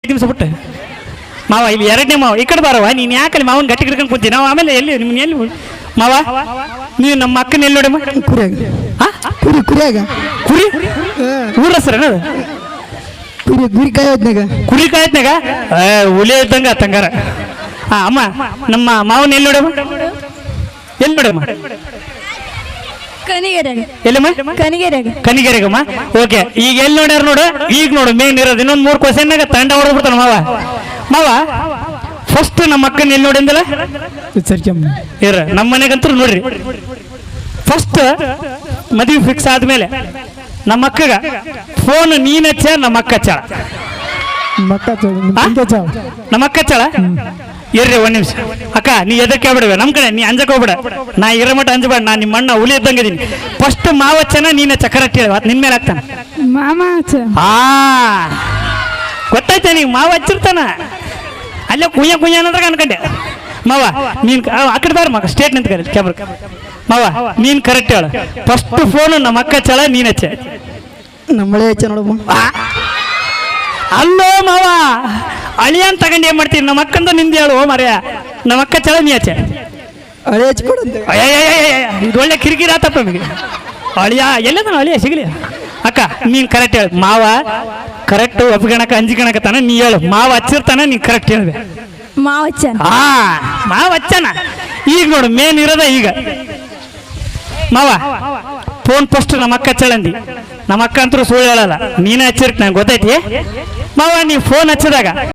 ದಿವಸ ಬಿಟ್ಟು ಮಾವ ಇಲ್ಲಿ ಎರಡನೇ ಮಾವ ಈ ಕಡೆ ಬಾರವ ನೀನು ಯಾಕಲ್ಲಿ ಮಾವನ ಗಟ್ಟಿ ಹಿಡ್ಕೊಂಡು ಕೂತಿ ನಾವು ಆಮೇಲೆ ಎಲ್ಲಿ ನಿಮ್ಮನ್ನ ಎಲ್ಲಿ ಮಾವ ನೀವು ನಮ್ಮ ಅಕ್ಕನ ಎಲ್ಲಿ ನೋಡಮ್ಮ ಕುರಿ ಕುರಿಯಾಗ ಕುರಿ ಊರ ಹೆಸರೇನು ಕುರಿ ಕುರಿ ಕಾಯೋದ್ನಾಗ ಕುರಿ ಕಾಯತ್ನಾಗ ಹುಲಿ ಇದ್ದಂಗ ತಂಗಾರ ಅಮ್ಮ ನಮ್ಮ ಮಾವನ ಎಲ್ಲಿ ನೋಡಮ್ಮ ಎಲ್ಲಿ ನೋಡಮ್ಮ ಎಲ್ಲಮ್ಮ ಕನಿಗೆರೆಗಮ್ಮ ಓಕೆ ಈಗ ಎಲ್ಲಿ ನೋಡ್ಯಾರ ನೋಡು ಈಗ ನೋಡು ಮೇನ್ ಇರೋದು ಇನ್ನೊಂದು 3 ಕ್ವಶನ್ನಾಗ ತಂಡ ಹೊಡೆದ್ಬಿಡ್ತಾನ ಮಾವ ಮಾವ ಫಸ್ಟ್ ನಮ್ಮ ಅಕ್ಕನ ಎಲ್ಲಿ ನೋಡಿಂದಲ್ಲ ಇರ ನಮ್ಮ ಮನೆಗಂತೂ ನೋಡ್ರಿ ಫಸ್ಟ್ ಮದುವೆ ಫಿಕ್ಸ್ ಆದ್ಮೇಲೆ ನಮ್ಮ ಅಕ್ಕಗ ಫೋನ್ ನೀನ್ ಹಚ್ಚ ನಮ್ಮ ಅಕ್ಕ ಹಚ್ಚಾಳ ನಮ್ಮ ಅಕ್ಕ ಹಚ್ಚಾಳ ಇರ್ರಿ ಒಂದ್ ನಿಮಿಷ ಅಕ್ಕ ನೀ ಎದಕ್ಕೆ ಬಿಡವೆ ನಮ್ ಕಡೆ ನೀ ಅಂಜಕ್ ಹೋಗ್ಬೇಡ ನಾ ಇರೋ ಮಟ್ಟ ಅಂಜಬೇಡ ನಾ ನಿಮ್ಮ ಅಣ್ಣ ಹುಲಿ ಇದ್ದಂಗಿದ್ದೀನಿ ಫಸ್ಟ್ ಮಾವಚ್ಚನ ನೀನ ಚಕರಟ್ಟಿ ನಿನ್ ಮೇಲೆ ಆಗ್ತಾನ ಗೊತ್ತಾಯ್ತ ನೀ ಮಾವ ಹಚ್ಚಿರ್ತಾನ ಅಲ್ಲೇ ಕುಯ್ಯ ಕುಯ್ಯ ಅನ್ನೋದ್ರಾಗ ಅನ್ಕಂಡೆ ಮಾವ ನೀನ್ ಆ ಕಡೆ ಬಾರ ಮಗ ಸ್ಟೇಟ್ ನಿಂತ ಕರೆ ಕ್ಯಾಮ್ರ ಮಾವ ನೀನ್ ಕರೆಕ್ಟ್ ಹೇಳ ಫಸ್ಟ್ ಫೋನ್ ನಮ್ಮ ಅಕ್ಕ ಹಚ್ಚಳ ನೀನ್ ಹಚ್ಚ ನಮ್ಮಳೆ ಹಚ್ಚ ನೋಡಮ್ಮ ಅಲ್ಲೋ ಮಾವ ಅಳಿಯನ್ ತಗೊಂಡು ಏನ್ ಮಾಡ್ತೀನಿ ನಮ್ಮ ಅಕ್ಕಂದ ನಿಂದ ಹೇಳು ಮರ್ಯ ನಮ್ಮ ಅಕ್ಕ ಚಳ ನೀ ಹಚ್ಚ ಹಳೆ ಹಚ್ಕೊಡಂತೆ ಇದು ಒಳ್ಳೆ ಕಿರಿಕಿರಿ ಆತಪ್ಪ ನಮಗೆ ಅಳಿಯ ಎಲ್ಲದ ಅಳಿಯ ಸಿಗಲಿ ಅಕ್ಕ ನೀನ್ ಕರೆಕ್ಟ್ ಹೇಳು ಮಾವ ಕರೆಕ್ಟ್ ಒಪ್ಪಿಗಣಕ ಅಂಜಿಕಣಕತಾನ ನೀ ಹೇಳು ಮಾವ ಹಚ್ಚಿರ್ತಾನ ನೀನ್ ಕರೆಕ್ಟ್ ಹೇಳ್ದೆ ಮಾವ ಹಚ್ಚನ ಈಗ ನೋಡು ಮೇನ್ ಇರೋದ ಈಗ ಮಾವ ಫೋನ್ ಫಸ್ಟ್ ನಮ್ಮ ಅಕ್ಕ ಹಚ್ಚಳಂದಿ ನಮ್ಮ ಅಕ್ಕ ಅಂತೂ ಸುಳ್ಳು ಹೇಳಲ್ಲ ನೀನೇ ಹಚ್ಚಿರ್ತ ನಂಗೆ ಗೊತ್ತೈತಿ ಮಾವ ನೀವು ಫೋನ್ ಹಚ್ಚಿದಾಗ